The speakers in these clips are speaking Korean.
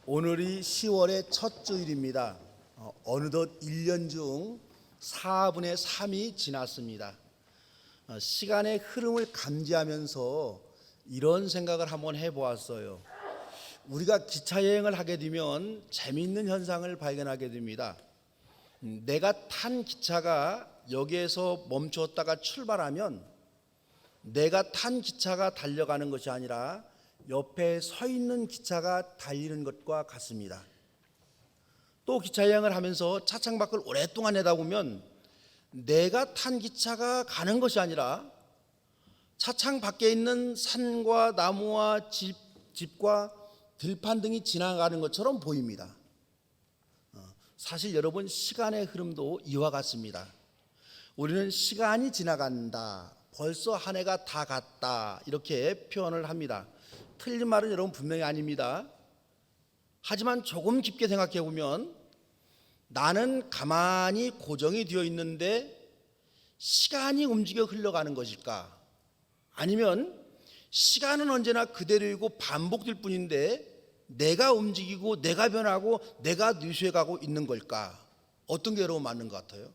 오늘이 10월의 첫 주일입니다. 어느덧 1년 중 4분의 3이 지났습니다. 시간의 흐름을 감지하면서 이런 생각을 한번 해보았어요. 우리가 기차 여행을 하게 되면 재미있는 현상을 발견하게 됩니다. 내가 탄 기차가 역에서 멈추었다가 출발하면 내가 탄 기차가 달려가는 것이 아니라 옆에 서 있는 기차가 달리는 것과 같습니다. 또 기차 여행을 하면서 차창 밖을 오랫동안 내다보면 내가 탄 기차가 가는 것이 아니라 차창 밖에 있는 산과 나무와 집과 들판 등이 지나가는 것처럼 보입니다. 사실 여러분, 시간의 흐름도 이와 같습니다. 우리는 시간이 지나간다, 벌써 한 해가 다 갔다, 이렇게 표현을 합니다. 틀린 말은 여러분 분명히 아닙니다. 하지만 조금 깊게 생각해 보면 나는 가만히 고정이 되어 있는데 시간이 움직여 흘러가는 것일까? 아니면 시간은 언제나 그대로이고 반복될 뿐인데 내가 움직이고 내가 변하고 내가 뉘쇠가고 있는 걸까? 어떤 게 여러분 맞는 것 같아요?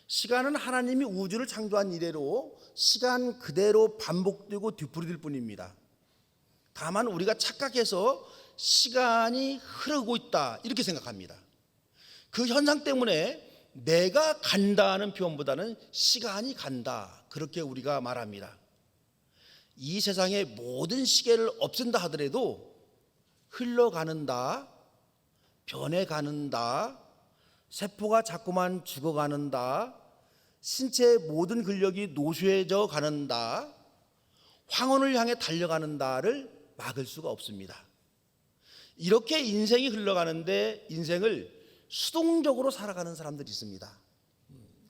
시간은 하나님이 우주를 창조한 이래로 시간 그대로 반복되고 뒤풀이될 뿐입니다. 다만 우리가 착각해서 시간이 흐르고 있다 이렇게 생각합니다. 그 현상 때문에 내가 간다는 표현보다는 시간이 간다 그렇게 우리가 말합니다. 이 세상의 모든 시계를 없앤다 하더라도 흘러가는다, 변해가는다, 세포가 자꾸만 죽어가는다, 신체의 모든 근력이 노쇠져 가는다, 황혼을 향해 달려가는다를 막을 수가 없습니다. 이렇게 인생이 흘러가는데 인생을 수동적으로 살아가는 사람들이 있습니다.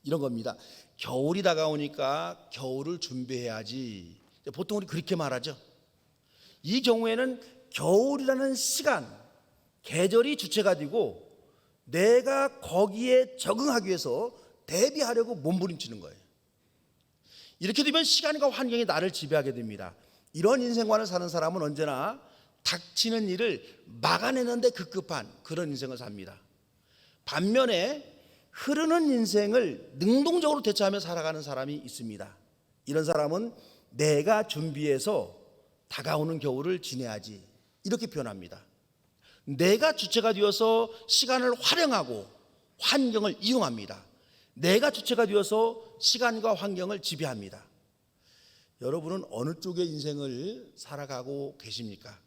이런 겁니다. 겨울이 다가오니까 겨울을 준비해야지. 보통 우리 그렇게 말하죠. 이 경우에는 겨울이라는 시간, 계절이 주체가 되고 내가 거기에 적응하기 위해서 대비하려고 몸부림치는 거예요. 이렇게 되면 시간과 환경이 나를 지배하게 됩니다. 이런 인생관을 사는 사람은 언제나 닥치는 일을 막아내는데 급급한 그런 인생을 삽니다. 반면에 흐르는 인생을 능동적으로 대처하며 살아가는 사람이 있습니다. 이런 사람은 내가 준비해서 다가오는 겨울을 지내야지 이렇게 표현합니다. 내가 주체가 되어서 시간을 활용하고 환경을 이용합니다. 내가 주체가 되어서 시간과 환경을 지배합니다. 여러분은 어느 쪽의 인생을 살아가고 계십니까?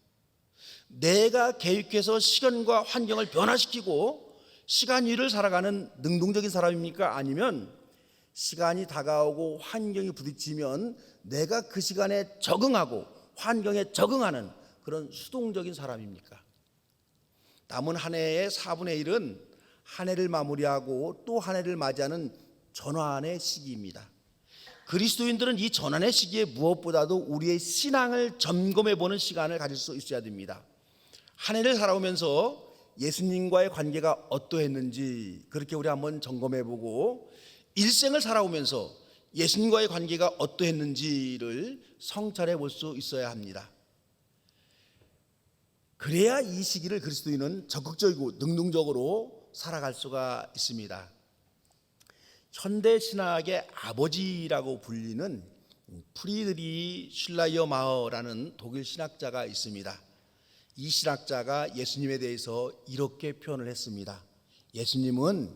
내가 계획해서 시간과 환경을 변화시키고 시간 위를 살아가는 능동적인 사람입니까? 아니면 시간이 다가오고 환경이 부딪히면 내가 그 시간에 적응하고 환경에 적응하는 그런 수동적인 사람입니까? 남은 한 해의 4분의 1은 한 해를 마무리하고 또 한 해를 맞이하는 전환의 시기입니다. 그리스도인들은 이 전환의 시기에 무엇보다도 우리의 신앙을 점검해 보는 시간을 가질 수 있어야 됩니다. 한 해를 살아오면서 예수님과의 관계가 어떠했는지 그렇게 우리 한번 점검해 보고 일생을 살아오면서 예수님과의 관계가 어떠했는지를 성찰해 볼 수 있어야 합니다. 그래야 이 시기를 그리스도인은 적극적이고 능동적으로 살아갈 수가 있습니다. 현대 신학의 아버지라고 불리는 프리드리히 슐라이어마허라는 독일 신학자가 있습니다. 이 신학자가 예수님에 대해서 이렇게 표현을 했습니다. 예수님은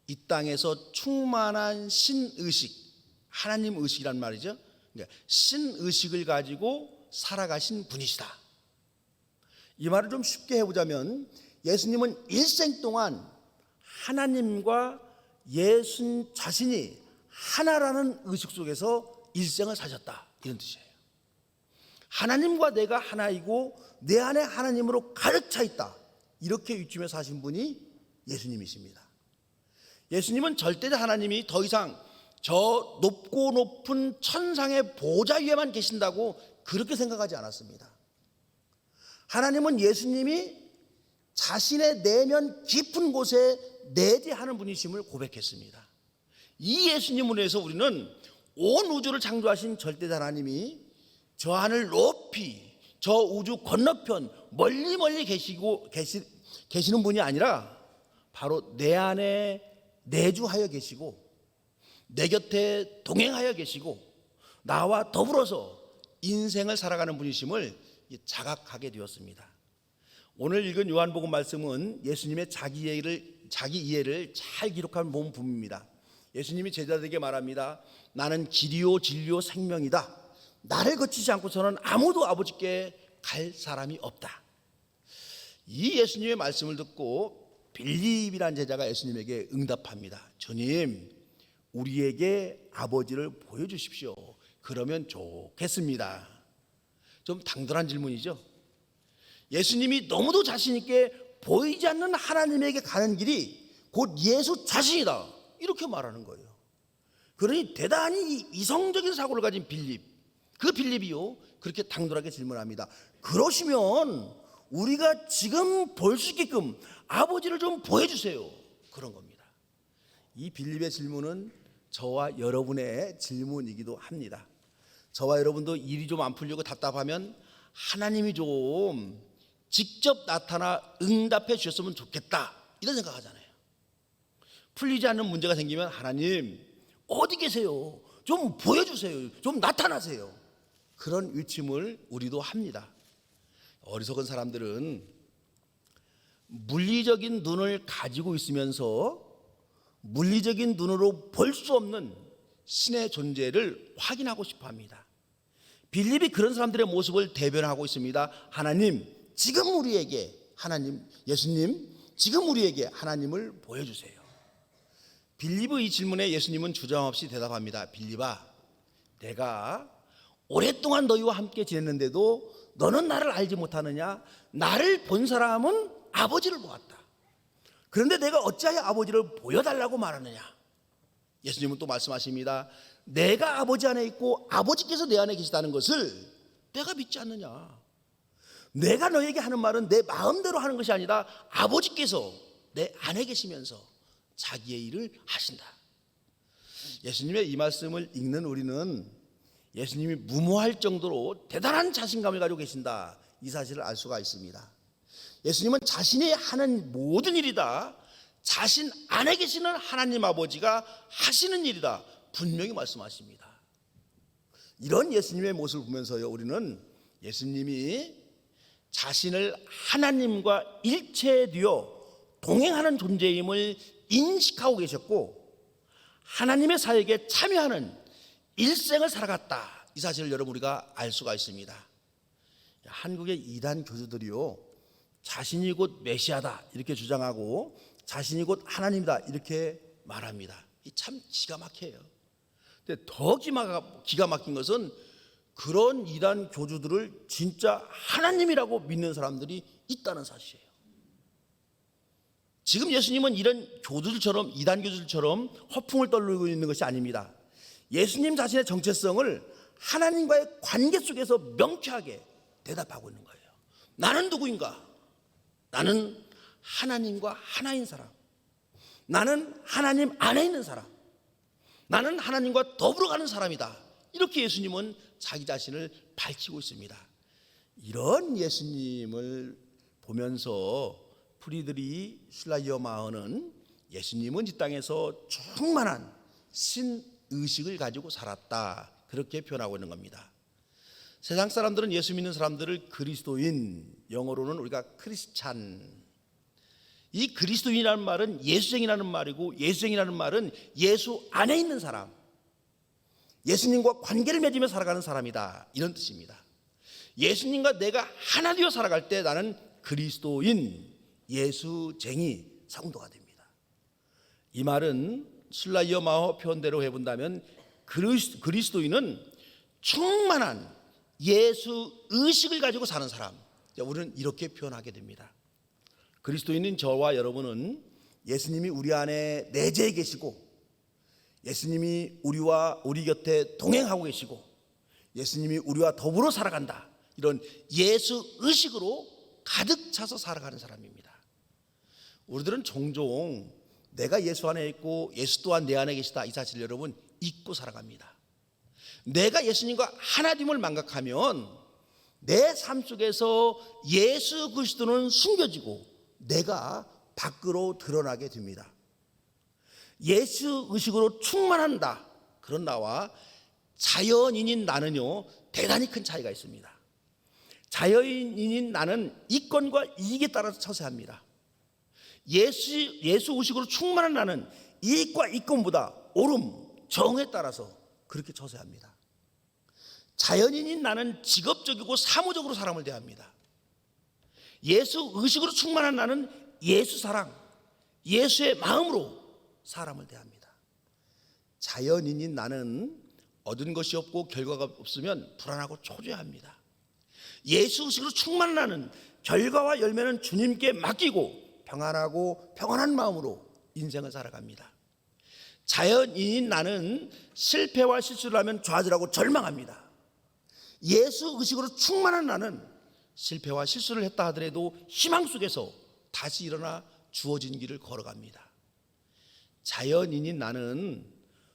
이 땅에서 충만한 신의식, 하나님 의식이란 말이죠. 그러니까 신의식을 가지고 살아가신 분이시다. 이 말을 좀 쉽게 해보자면 예수님은 일생 동안 하나님과 예수 자신이 하나라는 의식 속에서 일생을 사셨다 이런 뜻이에요. 하나님과 내가 하나이고 내 안에 하나님으로 가득 차 있다 이렇게 위치며 사신 분이 예수님이십니다. 예수님은 절대적 하나님이 더 이상 저 높고 높은 천상의 보좌 위에만 계신다고 그렇게 생각하지 않았습니다. 하나님은 예수님이 자신의 내면 깊은 곳에 내재하는 분이심을 고백했습니다. 이 예수님을 위해서 우리는 온 우주를 창조하신 절대적 하나님이 저 하늘 높이 저 우주 건너편 멀리 계시는 분이 아니라 바로 내 안에 내주하여 계시고 내 곁에 동행하여 계시고 나와 더불어서 인생을 살아가는 분이심을 자각하게 되었습니다. 오늘 읽은 요한복음 말씀은 예수님의 자기 이해를 잘 기록한 본문입니다. 예수님이 제자들에게 말합니다. 나는 길이요 진리요 생명이다. 나를 거치지 않고서는 아무도 아버지께 갈 사람이 없다. 이 예수님의 말씀을 듣고 빌립이라는 제자가 예수님에게 응답합니다. 주님, 우리에게 아버지를 보여주십시오. 그러면 좋겠습니다. 좀 당돌한 질문이죠. 예수님이 너무도 자신 있게 보이지 않는 하나님에게 가는 길이 곧 예수 자신이다, 이렇게 말하는 거예요. 그러니 대단히 이성적인 사고를 가진 빌립, 그 빌립이요 그렇게 당돌하게 질문합니다. 그러시면 우리가 지금 볼 수 있게끔 아버지를 좀 보여주세요, 그런 겁니다. 이 빌립의 질문은 저와 여러분의 질문이기도 합니다. 저와 여러분도 일이 좀 안 풀리고 답답하면 하나님이 좀 직접 나타나 응답해 주셨으면 좋겠다, 이런 생각하잖아요. 풀리지 않는 문제가 생기면 하나님 어디 계세요? 좀 보여주세요. 좀 나타나세요. 그런 외침을 우리도 합니다. 어리석은 사람들은 물리적인 눈을 가지고 있으면서 물리적인 눈으로 볼 수 없는 신의 존재를 확인하고 싶어 합니다. 빌립이 그런 사람들의 모습을 대변하고 있습니다. 하나님, 지금 우리에게 예수님, 지금 우리에게 하나님을 보여주세요. 빌립의 이 질문에 예수님은 주저함없이 대답합니다. 빌립아, 내가 오랫동안 너희와 함께 지냈는데도 너는 나를 알지 못하느냐? 나를 본 사람은 아버지를 보았다. 그런데 내가 어찌하여 아버지를 보여달라고 말하느냐? 예수님은 또 말씀하십니다. 내가 아버지 안에 있고 아버지께서 내 안에 계시다는 것을 내가 믿지 않느냐? 내가 너에게 하는 말은 내 마음대로 하는 것이 아니라 아버지께서 내 안에 계시면서 자기의 일을 하신다. 예수님의 이 말씀을 읽는 우리는 예수님이 무모할 정도로 대단한 자신감을 가지고 계신다, 이 사실을 알 수가 있습니다. 예수님은 자신이 하는 모든 일이 다 자신 안에 계시는 하나님 아버지가 하시는 일이다, 분명히 말씀하십니다. 이런 예수님의 모습을 보면서요, 우리는 예수님이 자신을 하나님과 일체되어 동행하는 존재임을 인식하고 계셨고 하나님의 사역에 참여하는 일생을 살아갔다, 이 사실을 여러분 우리가 알 수가 있습니다. 한국의 이단 교주들이요, 자신이 곧 메시아다 이렇게 주장하고 자신이 곧 하나님이다 이렇게 말합니다. 이 참 기가 막혀요. 근데 더 기가 막힌 것은 그런 이단 교주들을 진짜 하나님이라고 믿는 사람들이 있다는 사실이에요. 지금 예수님은 이런 교주들처럼, 이단 교주들처럼 허풍을 떨고 있는 것이 아닙니다. 예수님 자신의 정체성을 하나님과의 관계 속에서 명쾌하게 대답하고 있는 거예요. 나는 누구인가? 나는 하나님과 하나인 사람. 나는 하나님 안에 있는 사람. 나는 하나님과 더불어 가는 사람이다. 이렇게 예수님은 자기 자신을 밝히고 있습니다. 이런 예수님을 보면서 프리드리 슐라이어마허는 예수님은 이 땅에서 충만한 신의식을 가지고 살았다, 그렇게 표현하고 있는 겁니다. 세상 사람들은 예수 믿는 사람들을 그리스도인, 영어로는 우리가 크리스찬, 이 그리스도인이라는 말은 예수쟁이라는 말이고 예수쟁이라는 말은 예수 안에 있는 사람, 예수님과 관계를 맺으며 살아가는 사람이다, 이런 뜻입니다. 예수님과 내가 하나 되어 살아갈 때 나는 그리스도인, 예수쟁이 성도가 됩니다. 이 말은 슬라이어마허 표현대로 해본다면 그리스도인은 충만한 예수 의식을 가지고 사는 사람, 우리는 이렇게 표현하게 됩니다. 그리스도인인 저와 여러분은 예수님이 우리 안에 내재해 계시고 예수님이 우리 곁에 동행하고 계시고 예수님이 우리와 더불어 살아간다, 이런 예수 의식으로 가득 차서 살아가는 사람입니다. 우리들은 종종 내가 예수 안에 있고 예수 또한 내 안에 계시다, 이 사실을 여러분 잊고 살아갑니다. 내가 예수님과 하나됨을 망각하면 내 삶 속에서 예수 그리스도는 숨겨지고 내가 밖으로 드러나게 됩니다. 예수 의식으로 충만한다, 그런 나와 자연인인 나는요, 대단히 큰 차이가 있습니다. 자연인인 나는 이권과 이익에 따라서 처세합니다. 예수 의식으로 충만한 나는 이익과 이권보다 옳음, 정에 따라서 그렇게 처세합니다. 자연인인 나는 직업적이고 사무적으로 사람을 대합니다. 예수 의식으로 충만한 나는 예수 사랑, 예수의 마음으로 사람을 대합니다. 자연인인 나는 얻은 것이 없고 결과가 없으면 불안하고 초조해합니다. 예수 의식으로 충만한 나는 결과와 열매는 주님께 맡기고 평안하고 평안한 마음으로 인생을 살아갑니다. 자연인인 나는 실패와 실수를 하면 좌절하고 절망합니다. 예수 의식으로 충만한 나는 실패와 실수를 했다 하더라도 희망 속에서 다시 일어나 주어진 길을 걸어갑니다. 자연인인 나는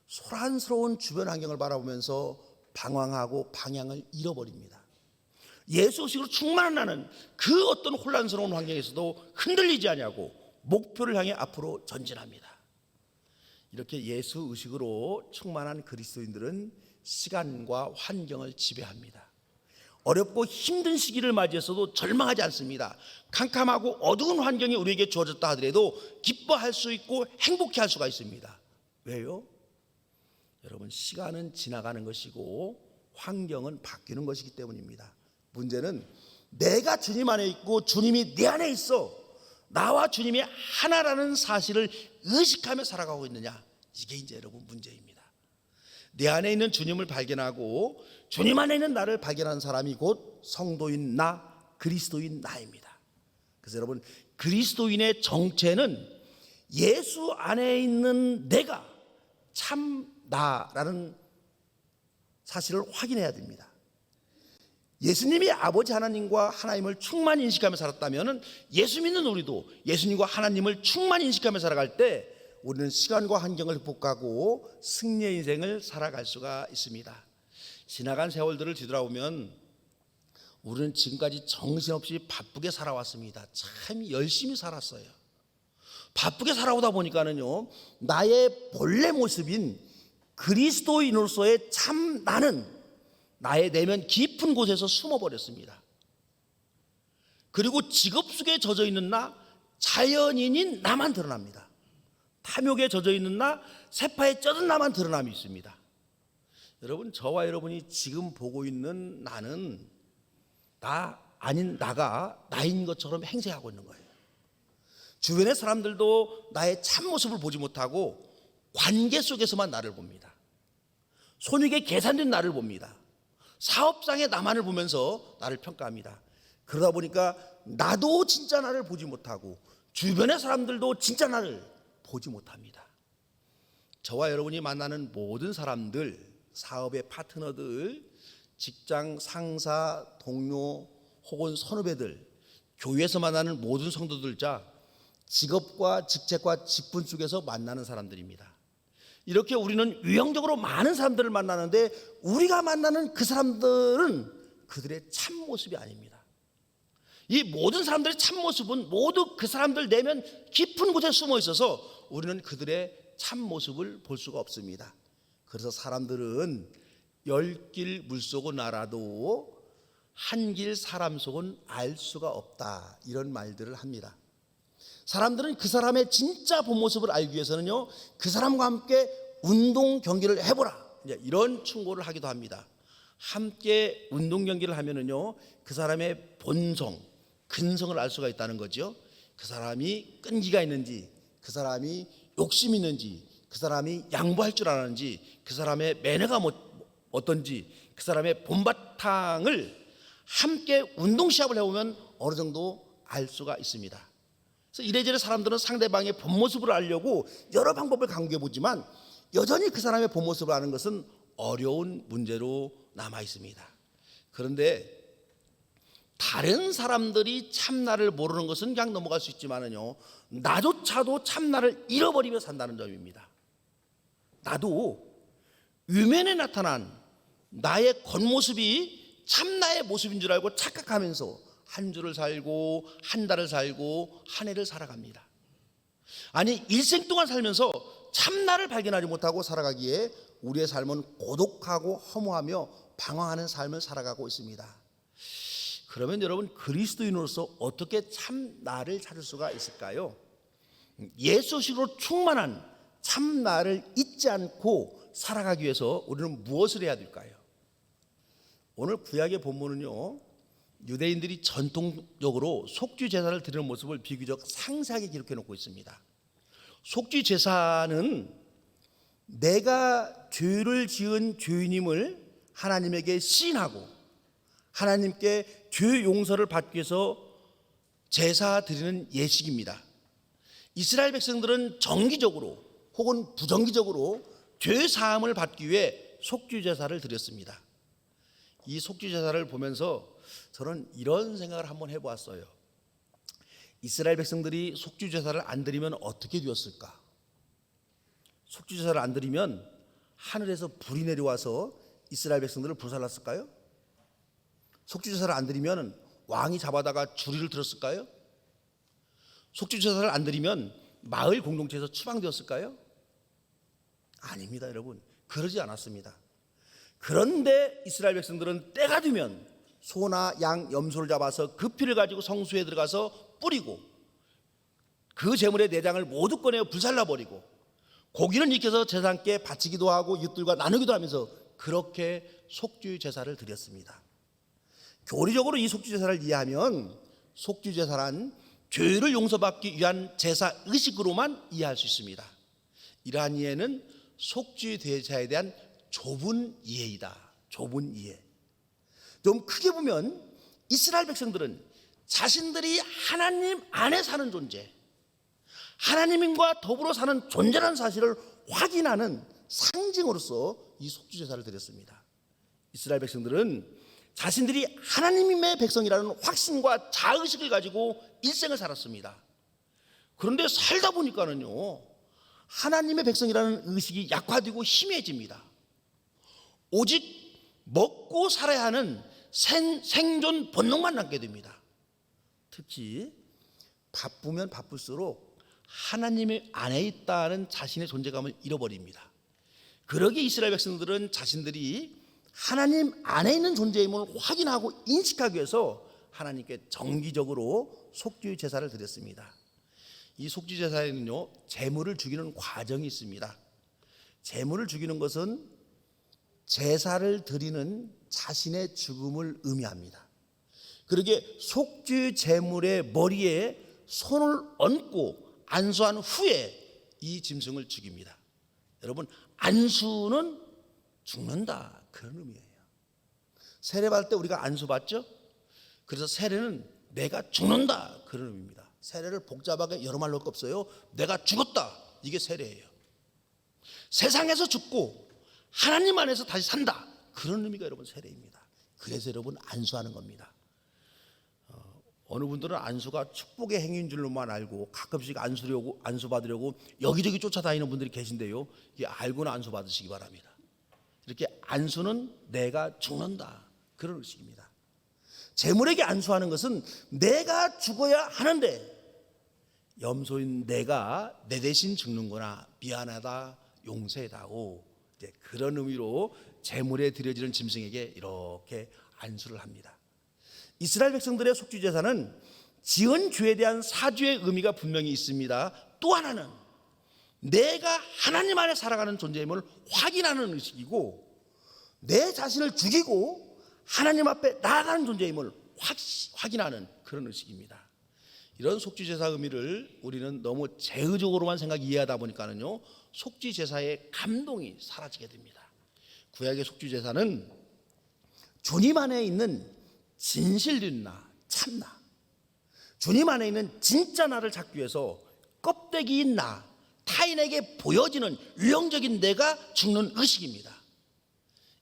소란스러운 주변 환경을 바라보면서 방황하고 방향을 잃어버립니다. 예수 의식으로 충만한 나는 그 어떤 혼란스러운 환경에서도 흔들리지 않냐고 목표를 향해 앞으로 전진합니다. 이렇게 예수 의식으로 충만한 그리스도인들은 시간과 환경을 지배합니다. 어렵고 힘든 시기를 맞이해서도 절망하지 않습니다. 캄캄하고 어두운 환경이 우리에게 주어졌다 하더라도 기뻐할 수 있고 행복해할 수가 있습니다. 왜요? 여러분, 시간은 지나가는 것이고 환경은 바뀌는 것이기 때문입니다. 문제는 내가 주님 안에 있고 주님이 내 안에 있어 나와 주님이 하나라는 사실을 의식하며 살아가고 있느냐, 이게 이제 여러분 문제입니다. 내 안에 있는 주님을 발견하고 주님 안에 있는 나를 발견하는 사람이 곧 성도인 나, 그리스도인 나입니다. 그래서 여러분, 그리스도인의 정체는 예수 안에 있는 내가 참 나라는 사실을 확인해야 됩니다. 예수님이 아버지 하나님과 하나님을 충만히 인식하며 살았다면 예수 믿는 우리도 예수님과 하나님을 충만히 인식하며 살아갈 때 우리는 시간과 환경을 극복하고 승리의 인생을 살아갈 수가 있습니다. 지나간 세월들을 뒤돌아보면 우리는 지금까지 정신없이 바쁘게 살아왔습니다. 참 열심히 살았어요. 바쁘게 살아오다 보니까는요, 나의 본래 모습인 그리스도인으로서의 참 나는 나의 내면 깊은 곳에서 숨어버렸습니다. 그리고 직업 속에 젖어 있는 나, 자연인인 나만 드러납니다. 탐욕에 젖어 있는 나, 세파에 젖은 나만 드러남이 있습니다. 여러분, 저와 여러분이 지금 보고 있는 나는 나 아닌 나가 나인 것처럼 행세하고 있는 거예요. 주변의 사람들도 나의 참모습을 보지 못하고 관계 속에서만 나를 봅니다. 손익에 계산된 나를 봅니다. 사업상의 나만을 보면서 나를 평가합니다. 그러다 보니까 나도 진짜 나를 보지 못하고 주변의 사람들도 진짜 나를 보지 못합니다. 저와 여러분이 만나는 모든 사람들, 사업의 파트너들, 직장 상사, 동료 혹은 선후배들, 교회에서 만나는 모든 성도들 자 직업과 직책과 직분 속에서 만나는 사람들입니다. 이렇게 우리는 유형적으로 많은 사람들을 만나는데 우리가 만나는 그 사람들은 그들의 참모습이 아닙니다. 이 모든 사람들의 참모습은 모두 그 사람들 내면 깊은 곳에 숨어 있어서 우리는 그들의 참모습을 볼 수가 없습니다. 그래서 사람들은 10길 물속은 알아도 한 길 사람 속은 알 수가 없다, 이런 말들을 합니다. 사람들은 그 사람의 진짜 본 모습을 알기 위해서는요, 그 사람과 함께 운동 경기를 해보라, 이런 충고를 하기도 합니다. 함께 운동 경기를 하면은요, 그 사람의 본성, 근성을 알 수가 있다는 거죠. 그 사람이 끈기가 있는지, 그 사람이 욕심이 있는지, 그 사람이 양보할 줄 아는지, 그 사람의 매너가 어떤지, 그 사람의 본바탕을 함께 운동 시합을 해보면 어느 정도 알 수가 있습니다. 그래서 이래저래 사람들은 상대방의 본 모습을 알려고 여러 방법을 강구해 보지만 여전히 그 사람의 본 모습을 아는 것은 어려운 문제로 남아 있습니다. 그런데 다른 사람들이 참나를 모르는 것은 그냥 넘어갈 수 있지만은요, 나조차도 참나를 잃어버리며 산다는 점입니다. 나도 외면에 나타난 나의 겉모습이 참나의 모습인 줄 알고 착각하면서 한 주를 살고 한 달을 살고 한 해를 살아갑니다. 아니, 일생 동안 살면서 참나를 발견하지 못하고 살아가기에 우리의 삶은 고독하고 허무하며 방황하는 삶을 살아가고 있습니다. 그러면 여러분, 그리스도인으로서 어떻게 참나를 찾을 수가 있을까요? 예수식으로 충만한 참나를 잊지 않고 살아가기 위해서 우리는 무엇을 해야 될까요? 오늘 구약의 본문은요, 유대인들이 전통적으로 속죄 제사를 드리는 모습을 비교적 상세하게 기록해 놓고 있습니다. 속죄 제사는 내가 죄를 지은 죄인임을 하나님에게 시인하고 하나님께 죄 용서를 받기 위해서 제사 드리는 예식입니다. 이스라엘 백성들은 정기적으로 혹은 부정기적으로 죄 사함을 받기 위해 속죄 제사를 드렸습니다. 이 속죄 제사를 보면서 저는 이런 생각을 한번 해보았어요. 이스라엘 백성들이 속죄 제사를 안 드리면 어떻게 되었을까? 속죄 제사를 안 드리면 하늘에서 불이 내려와서 이스라엘 백성들을 불살랐을까요? 속죄 제사를 안 드리면 왕이 잡아다가 주리를 들었을까요? 속죄 제사를 안 드리면 마을 공동체에서 추방되었을까요? 아닙니다, 여러분. 그러지 않았습니다. 그런데 이스라엘 백성들은 때가 되면 소나 양, 염소를 잡아서 그 피를 가지고 성수에 들어가서 뿌리고 그 제물의 내장을 모두 꺼내어 불살라버리고 고기를 익혀서 제사장께 바치기도 하고 윷들과 나누기도 하면서 그렇게 속죄 제사를 드렸습니다. 교리적으로 이 속죄 제사를 이해하면 속죄 제사란 죄를 용서받기 위한 제사 의식으로만 이해할 수 있습니다. 이러한 이해는 속죄 제사에 대한 좁은 이해이다. 좁은 이해. 좀 크게 보면 이스라엘 백성들은 자신들이 하나님 안에 사는 존재, 하나님과 더불어 사는 존재라는 사실을 확인하는 상징으로서 이 속죄 제사를 드렸습니다. 이스라엘 백성들은 자신들이 하나님의 백성이라는 확신과 자의식을 가지고 일생을 살았습니다. 그런데 살다 보니까는요, 하나님의 백성이라는 의식이 약화되고 희미해집니다. 오직 먹고 살아야 하는 생존 본능만 남게 됩니다. 특히 바쁘면 바쁠수록 하나님의 안에 있다는 자신의 존재감을 잃어버립니다. 그러기에 이스라엘 백성들은 자신들이 하나님 안에 있는 존재임을 확인하고 인식하기 위해서 하나님께 정기적으로 속죄 제사를 드렸습니다. 이 속죄 제사에는요, 제물을 죽이는 과정이 있습니다. 제물을 죽이는 것은 제사를 드리는 자신의 죽음을 의미합니다. 그러기에 속죄 제물의 머리에 손을 얹고 안수한 후에 이 짐승을 죽입니다. 여러분, 안수는 죽는다, 그런 의미예요. 세례받을 때 우리가 안수 받죠? 그래서 세례는 내가 죽는다, 그런 의미입니다. 세례를 복잡하게 여러 말로 할 거 없어요. 내가 죽었다, 이게 세례예요. 세상에서 죽고 하나님 안에서 다시 산다, 그런 의미가 여러분 세례입니다. 그래서 여러분 안수하는 겁니다. 어느 분들은 안수가 축복의 행위인 줄로만 알고 가끔씩 안수 받으려고 여기저기 쫓아다니는 분들이 계신데요, 이게 알고는 안수 받으시기 바랍니다. 이렇게 안수는 내가 죽는다, 그런 의식입니다. 제물에게 안수하는 것은 내가 죽어야 하는데 염소인 내가 내 대신 죽는구나, 미안하다, 용서해다오, 이제 그런 의미로 제물에 드려지는 짐승에게 이렇게 안수를 합니다. 이스라엘 백성들의 속죄 제사는 지은 죄에 대한 사죄의 의미가 분명히 있습니다. 또 하나는 내가 하나님 안에 살아가는 존재임을 확인하는 의식이고, 내 자신을 죽이고 하나님 앞에 나아가는 존재임을 확인하는 그런 의식입니다. 이런 속죄 제사 의미를 우리는 너무 제의적으로만 이해하다 보니까는요, 속죄 제사의 감동이 사라지게 됩니다. 구약의 속죄 제사는 주님 안에 있는 진실된 나, 참나, 주님 안에 있는 진짜 나를 찾기 위해서 껍데기인 나, 타인에게 보여지는 유형적인 내가 죽는 의식입니다.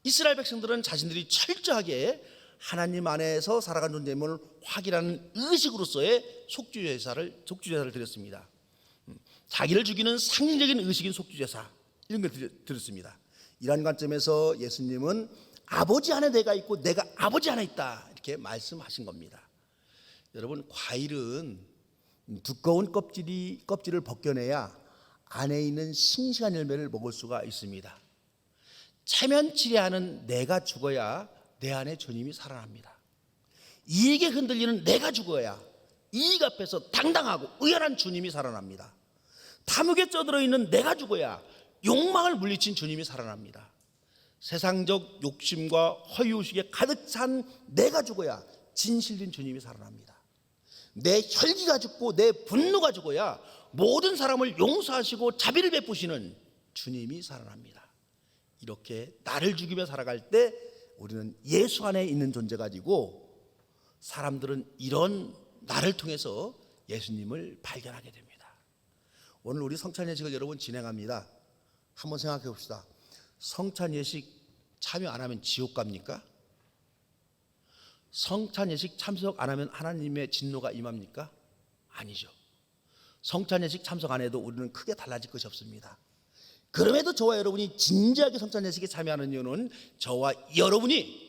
이스라엘 백성들은 자신들이 철저하게 하나님 안에서 살아가는 존재임을 확인하는 의식으로서의 속죄 제사를 드렸습니다. 자기를 죽이는 상징적인 의식인 속죄 제사, 이런 걸 드렸습니다. 이러한 관점에서 예수님은 아버지 안에 내가 있고 내가 아버지 안에 있다, 이렇게 말씀하신 겁니다. 여러분, 과일은 두꺼운 껍질을 벗겨내야 안에 있는 싱싱한 열매를 먹을 수가 있습니다. 체면치레하는 내가 죽어야 내 안에 주님이 살아납니다. 이익에 흔들리는 내가 죽어야 이익 앞에서 당당하고 의연한 주님이 살아납니다. 탐욕에 쩌들어 있는 내가 죽어야 욕망을 물리친 주님이 살아납니다. 세상적 욕심과 허위의식에 가득 찬 내가 죽어야 진실된 주님이 살아납니다. 내 혈기가 죽고 내 분노가 죽어야 모든 사람을 용서하시고 자비를 베푸시는 주님이 살아납니다. 이렇게 나를 죽이며 살아갈 때 우리는 예수 안에 있는 존재가 되고, 사람들은 이런 나를 통해서 예수님을 발견하게 됩니다. 오늘 우리 성찬 예식을 여러분 진행합니다. 한번 생각해 봅시다. 성찬 예식 참여 안 하면 지옥 갑니까? 성찬 예식 참석 안 하면 하나님의 진노가 임합니까? 아니죠. 성찬 예식 참석 안 해도 우리는 크게 달라질 것이 없습니다. 그럼에도 저와 여러분이 진지하게 성찬 예식에 참여하는 이유는 저와 여러분이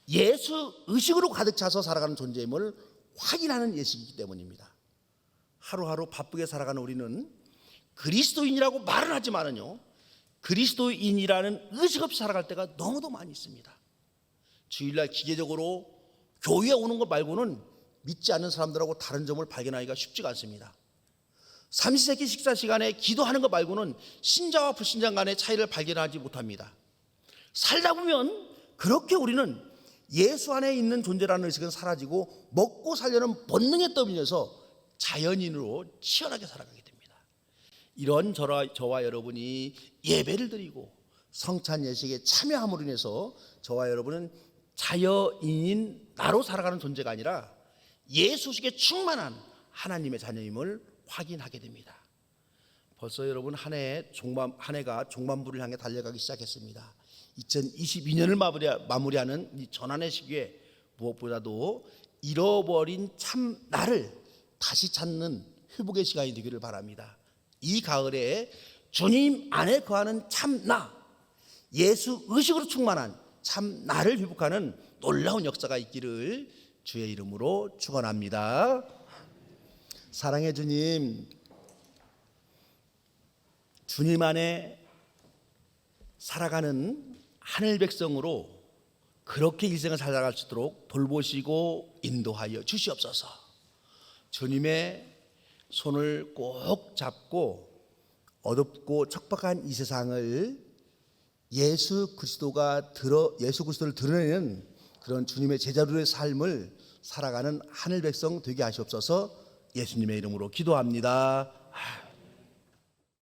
예수 의식으로 가득 차서 살아가는 존재임을 확인하는 예식이기 때문입니다. 하루하루 바쁘게 살아가는 우리는 그리스도인이라고 말은 하지만은요, 그리스도인이라는 의식 없이 살아갈 때가 너무도 많이 있습니다. 주일날 기계적으로 교회에 오는 것 말고는 믿지 않는 사람들하고 다른 점을 발견하기가 쉽지가 않습니다. 삼시세끼 식사 시간에 기도하는 것 말고는 신자와 불신자 간의 차이를 발견하지 못합니다. 살다 보면 그렇게 우리는 예수 안에 있는 존재라는 의식은 사라지고 먹고 살려는 본능에 떠밀려서 자연인으로 치열하게 살아가게 됩니다. 이런 저와 여러분이 예배를 드리고 성찬 예식에 참여함으로 인해서 저와 여러분은 자연인인 나로 살아가는 존재가 아니라 예수식에 충만한 하나님의 자녀임을 확인하게 됩니다. 벌써 여러분 한 해가 종반부를 향해 달려가기 시작했습니다. 2022년을 마무리하는 이 전환의 시기에 무엇보다도 잃어버린 참 나를 다시 찾는 회복의 시간이 되기를 바랍니다. 이 가을에 주님 안에 거하는 참 나, 예수 의식으로 충만한 참 나를 회복하는 놀라운 역사가 있기를 주의 이름으로 축원합니다. 사랑의 주님, 주님 안에 살아가는 하늘 백성으로 그렇게 일생을 살아갈 수 있도록 돌보시고 인도하여 주시옵소서. 주님의 손을 꼭 잡고 어둡고 척박한 이 세상을 예수 그리스도를 드러내는 그런 주님의 제자들의 삶을 살아가는 하늘 백성 되게 하시옵소서. 예수님의 이름으로 기도합니다.